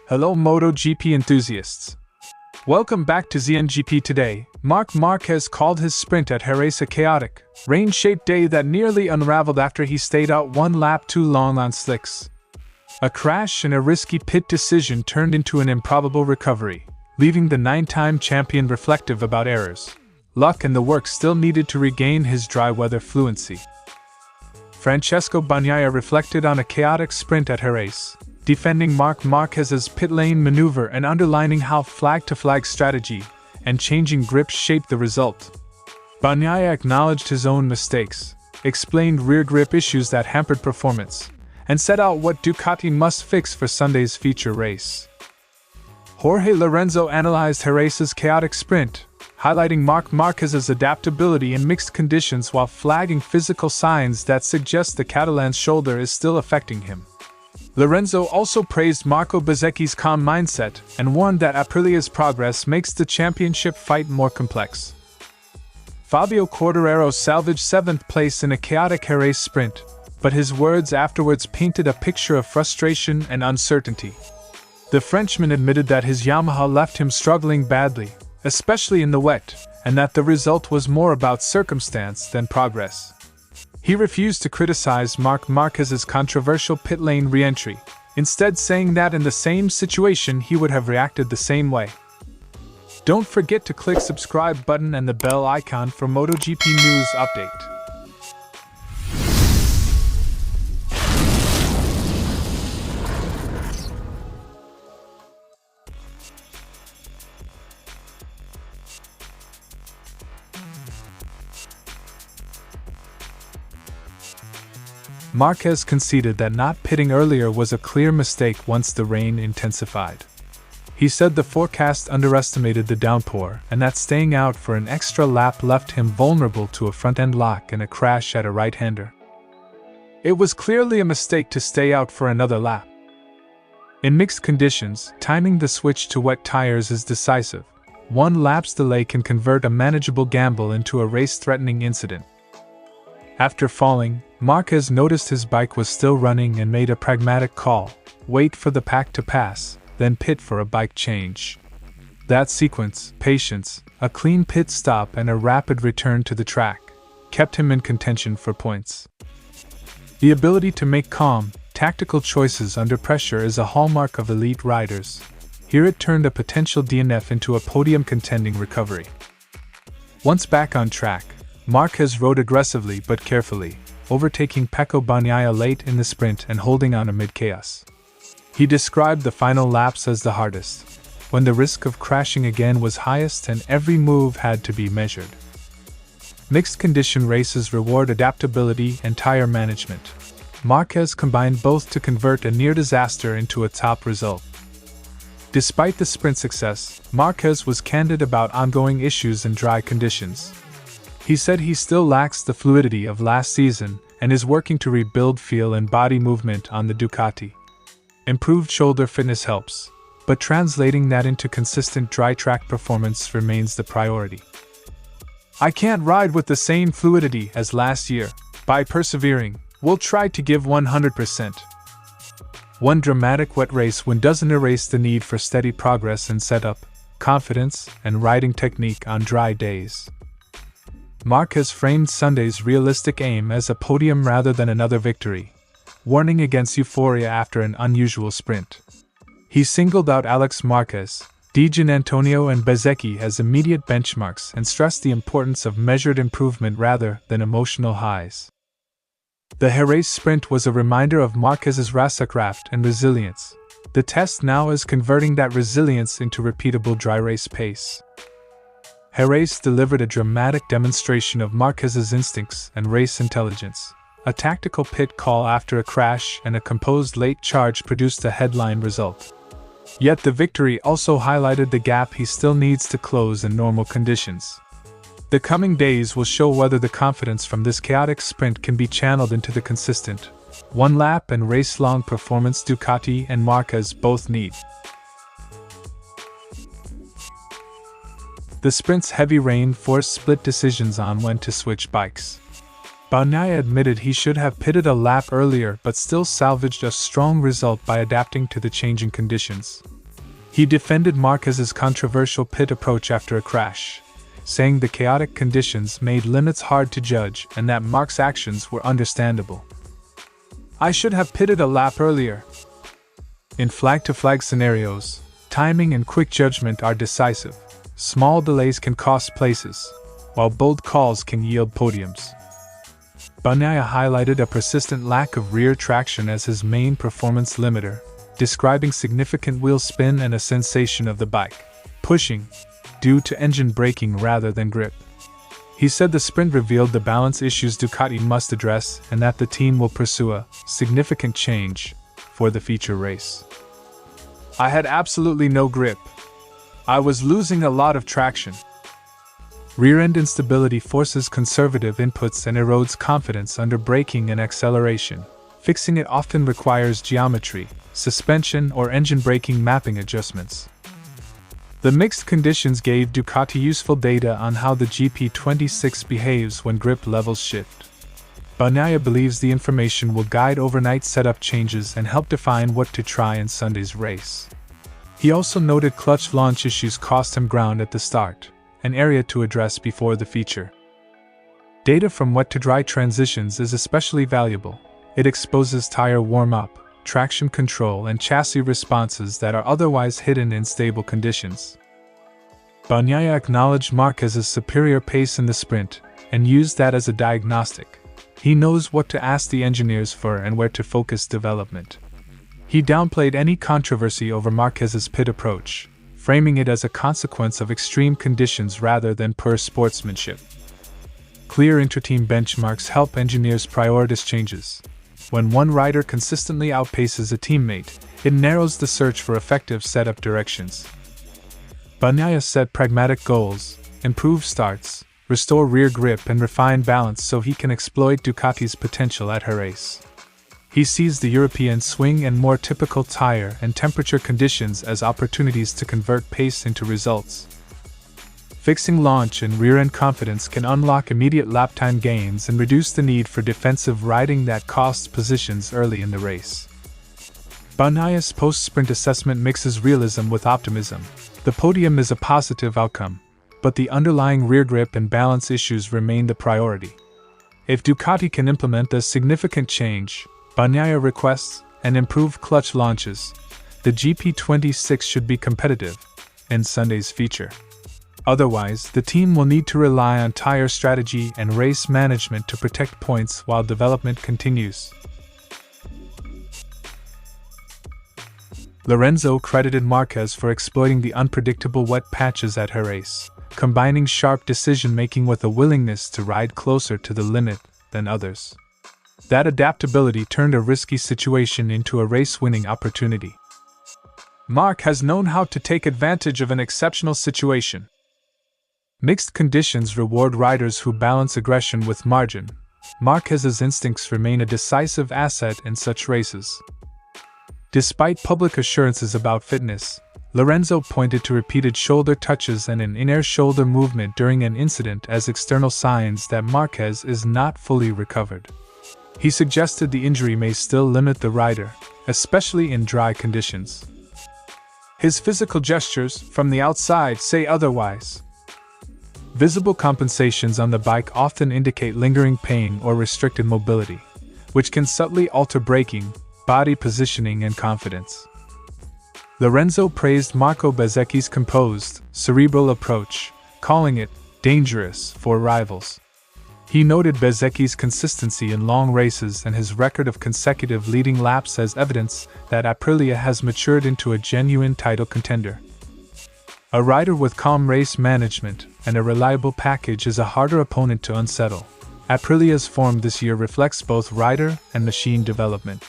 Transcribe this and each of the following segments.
Hello Moto GP enthusiasts. Welcome back to ZNGP Today. Marc Márquez called his sprint at Jerez a chaotic, rain-shaped day that nearly unraveled after he stayed out one lap too long on slicks. A crash and a risky pit decision turned into an improbable recovery, leaving the 9-time champion reflective about errors, luck and the work still needed to regain his dry weather fluency. Francesco Bagnaia reflected on a chaotic sprint at Jerez, defending Marc Márquez's pit lane maneuver and underlining how flag-to-flag strategy and changing grips shaped the result. Bagnaia acknowledged his own mistakes, explained rear grip issues that hampered performance, and set out what Ducati must fix for Sunday's feature race. Jorge Lorenzo analyzed Jerez's chaotic sprint, highlighting Marc Márquez's adaptability in mixed conditions while flagging physical signs that suggest the Catalan's shoulder is still affecting him. Lorenzo also praised Marco Bezzecchi's calm mindset and warned that Aprilia's progress makes the championship fight more complex. Fabio Quartararo salvaged 7th place in a chaotic Jerez sprint, but his words afterwards painted a picture of frustration and uncertainty. The Frenchman admitted that his Yamaha left him struggling badly, especially in the wet, and that the result was more about circumstance than progress. He refused to criticize Marc Márquez's controversial pit lane re-entry, instead saying that in the same situation he would have reacted the same way. Don't forget to click subscribe button and the bell icon for MotoGP news update. Márquez conceded that not pitting earlier was a clear mistake once the rain intensified. He said the forecast underestimated the downpour and that staying out for an extra lap left him vulnerable to a front-end lock and a crash at a right-hander. It was clearly a mistake to stay out for another lap. In mixed conditions, timing the switch to wet tires is decisive. One lap's delay can convert a manageable gamble into a race-threatening incident. After falling, Márquez noticed his bike was still running and made a pragmatic call: wait for the pack to pass, then pit for a bike change. That sequence, patience, a clean pit stop and a rapid return to the track, kept him in contention for points. The ability to make calm, tactical choices under pressure is a hallmark of elite riders. Here it turned a potential DNF into a podium-contending recovery. Once back on track, Márquez rode aggressively but carefully, overtaking Pecco Bagnaia late in the sprint and holding on amid chaos. He described the final laps as the hardest, when the risk of crashing again was highest and every move had to be measured. Mixed condition races reward adaptability and tire management. Márquez combined both to convert a near disaster into a top result. Despite the sprint success, Márquez was candid about ongoing issues in dry conditions. He said he still lacks the fluidity of last season and is working to rebuild feel and body movement on the Ducati. Improved shoulder fitness helps, but translating that into consistent dry track performance remains the priority. I can't ride with the same fluidity as last year. By persevering, we'll try to give 100%. One dramatic wet race win doesn't erase the need for steady progress in setup, confidence, and riding technique on dry days. Márquez framed Sunday's realistic aim as a podium rather than another victory, warning against euphoria after an unusual sprint. He singled out Alex Marquez, Di Giannantonio and Bezzecchi as immediate benchmarks and stressed the importance of measured improvement rather than emotional highs. The Jerez sprint was a reminder of Márquez's racercraft and resilience. The test now is converting that resilience into repeatable dry race pace. Jerez delivered a dramatic demonstration of Márquez's instincts and race intelligence. A tactical pit call after a crash and a composed late charge produced a headline result. Yet the victory also highlighted the gap he still needs to close in normal conditions. The coming days will show whether the confidence from this chaotic sprint can be channeled into the consistent, one-lap and race-long performance Ducati and Márquez both need. The sprint's heavy rain forced split decisions on when to switch bikes. Bagnaia admitted he should have pitted a lap earlier but still salvaged a strong result by adapting to the changing conditions. He defended Marquez's controversial pit approach after a crash, saying the chaotic conditions made limits hard to judge and that Marc's actions were understandable. "I should have pitted a lap earlier." In flag-to-flag scenarios, timing and quick judgment are decisive. Small delays can cost places, while bold calls can yield podiums. Bagnaia highlighted a persistent lack of rear traction as his main performance limiter, describing significant wheel spin and a sensation of the bike pushing due to engine braking rather than grip. He said the sprint revealed the balance issues Ducati must address and that the team will pursue a significant change for the feature race. "I had absolutely no grip. I was losing a lot of traction." Rear-end instability forces conservative inputs and erodes confidence under braking and acceleration. Fixing it often requires geometry, suspension, or engine braking mapping adjustments. The mixed conditions gave Ducati useful data on how the GP26 behaves when grip levels shift. Bagnaia believes the information will guide overnight setup changes and help define what to try in Sunday's race. He also noted clutch launch issues cost him ground at the start, an area to address before the feature. Data from wet to dry transitions is especially valuable. It exposes tire warm-up, traction control, and chassis responses that are otherwise hidden in stable conditions. Bagnaia acknowledged Marquez's superior pace in the sprint and used that as a diagnostic. He knows what to ask the engineers for and where to focus development. He downplayed any controversy over Marquez's pit approach, framing it as a consequence of extreme conditions rather than pure sportsmanship. Clear inter-team benchmarks help engineers prioritize changes. When one rider consistently outpaces a teammate, it narrows the search for effective setup directions. Bagnaia set pragmatic goals: improve starts, restore rear grip, and refine balance so he can exploit Ducati's potential at Jerez. He sees the European swing and more typical tire and temperature conditions as opportunities to convert pace into results. Fixing launch and rear-end confidence can unlock immediate lap time gains and reduce the need for defensive riding that costs positions early in the race. Bagnaia's post-sprint assessment mixes realism with optimism. The podium is a positive outcome, but the underlying rear grip and balance issues remain the priority. If Ducati can implement a significant change, Bagnaia requests, and improve clutch launches, the GP26 should be competitive in Sunday's feature. Otherwise, the team will need to rely on tire strategy and race management to protect points while development continues. Lorenzo credited Marquez for exploiting the unpredictable wet patches at Jerez, combining sharp decision-making with a willingness to ride closer to the limit than others. That adaptability turned a risky situation into a race-winning opportunity. Marc has known how to take advantage of an exceptional situation. Mixed conditions reward riders who balance aggression with margin. Marquez's instincts remain a decisive asset in such races. Despite public assurances about fitness, Lorenzo pointed to repeated shoulder touches and an in-air shoulder movement during an incident as external signs that Marquez is not fully recovered. He suggested the injury may still limit the rider, especially in dry conditions. His physical gestures from the outside say otherwise. Visible compensations on the bike often indicate lingering pain or restricted mobility, which can subtly alter braking, body positioning, and confidence. Lorenzo praised Marco Bezzecchi's composed, cerebral approach, calling it dangerous for rivals. He noted Bezzecchi's consistency in long races and his record of consecutive leading laps as evidence that Aprilia has matured into a genuine title contender. A rider with calm race management and a reliable package is a harder opponent to unsettle. Aprilia's form this year reflects both rider and machine development.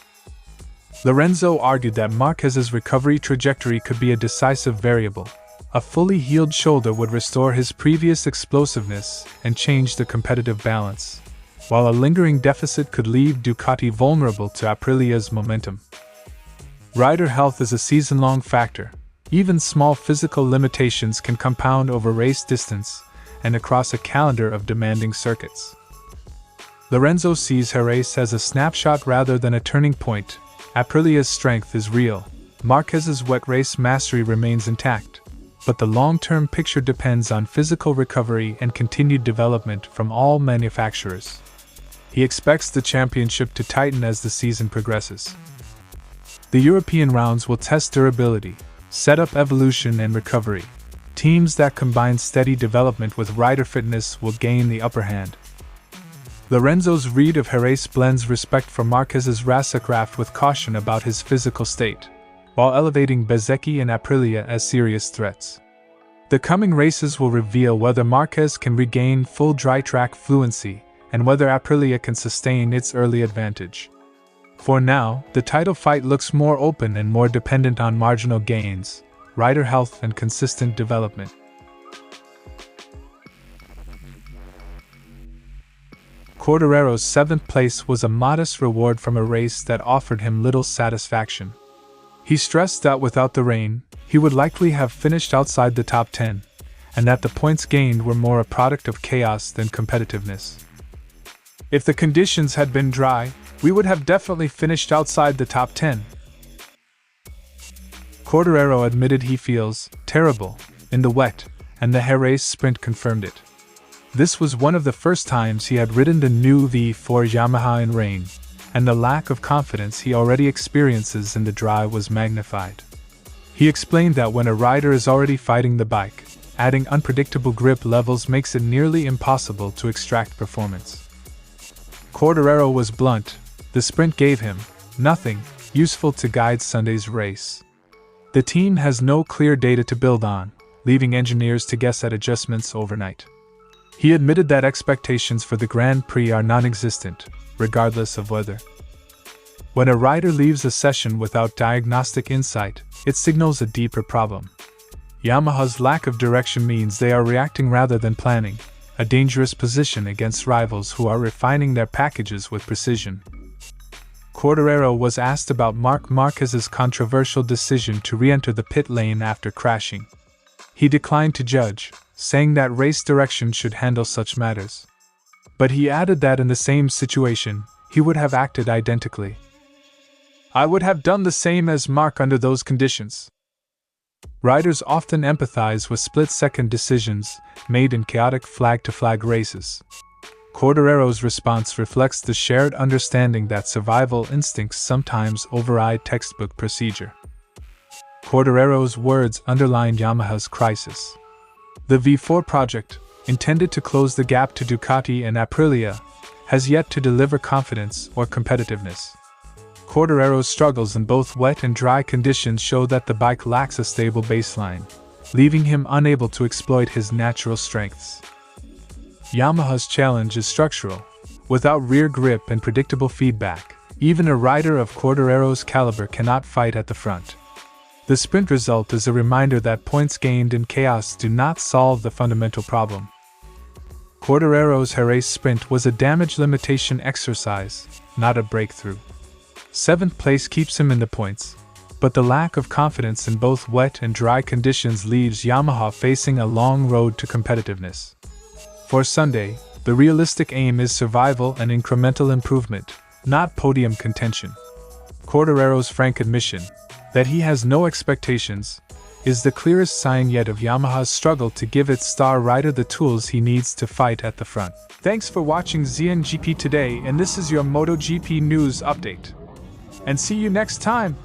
Lorenzo argued that Marquez's recovery trajectory could be a decisive variable. A fully healed shoulder would restore his previous explosiveness and change the competitive balance, while a lingering deficit could leave Ducati vulnerable to Aprilia's momentum. Rider health is a season-long factor. Even small physical limitations can compound over race distance and across a calendar of demanding circuits. Lorenzo sees Jerez as a snapshot rather than a turning point. Aprilia's strength is real, Marquez's wet race mastery remains intact, but the long-term picture depends on physical recovery and continued development from all manufacturers. He expects the championship to tighten as the season progresses. The European rounds will test durability, setup evolution and recovery. Teams that combine steady development with rider fitness will gain the upper hand. Lorenzo's read of Jerez blends respect for Marquez's racecraft with caution about his physical state, while elevating Bezzecchi and Aprilia as serious threats. The coming races will reveal whether Marquez can regain full dry track fluency and whether Aprilia can sustain its early advantage. For now, the title fight looks more open and more dependent on marginal gains, rider health and consistent development. Quartararo's 7th place was a modest reward from a race that offered him little satisfaction. He stressed that without the rain, he would likely have finished outside the top 10, and that the points gained were more a product of chaos than competitiveness. If the conditions had been dry, we would have definitely finished outside the top 10. Quartararo admitted he feels terrible in the wet, and the Jerez sprint confirmed it. This was one of the first times he had ridden the new V4 Yamaha in rain, and the lack of confidence he already experiences in the dry was magnified. He explained that when a rider is already fighting the bike, adding unpredictable grip levels makes it nearly impossible to extract performance. Quartararo was blunt. The sprint gave him nothing useful to guide Sunday's race. The team has no clear data to build on, leaving engineers to guess at adjustments overnight. He admitted that expectations for the Grand Prix are non-existent, regardless of weather. When a rider leaves a session without diagnostic insight, it signals a deeper problem. Yamaha's lack of direction means they are reacting rather than planning, a dangerous position against rivals who are refining their packages with precision. Quartararo was asked about Marc Márquez's controversial decision to re-enter the pit lane after crashing. He declined to judge, saying that race direction should handle such matters. But he added that in the same situation, he would have acted identically. "I would have done the same as Marc under those conditions." Riders often empathize with split-second decisions made in chaotic flag-to-flag races. Quartararo's response reflects the shared understanding that survival instincts sometimes override textbook procedure. Quartararo's words underlined Yamaha's crisis. The V4 project, intended to close the gap to Ducati and Aprilia, has yet to deliver confidence or competitiveness. Quartararo's struggles in both wet and dry conditions show that the bike lacks a stable baseline, leaving him unable to exploit his natural strengths. Yamaha's challenge is structural. Without rear grip and predictable feedback, even a rider of Quartararo's caliber cannot fight at the front. The sprint result is a reminder that points gained in chaos do not solve the fundamental problem. Quartararo's Jerez sprint was a damage limitation exercise, not a breakthrough. 7th place keeps him in the points, but the lack of confidence in both wet and dry conditions leaves Yamaha facing a long road to competitiveness. For Sunday, the realistic aim is survival and incremental improvement, not podium contention. Quartararo's frank admission that he has no expectations is the clearest sign yet of Yamaha's struggle to give its star rider the tools he needs to fight at the front. Thanks for watching ZNGP Today, and this is your Moto GP news update. And see you next time!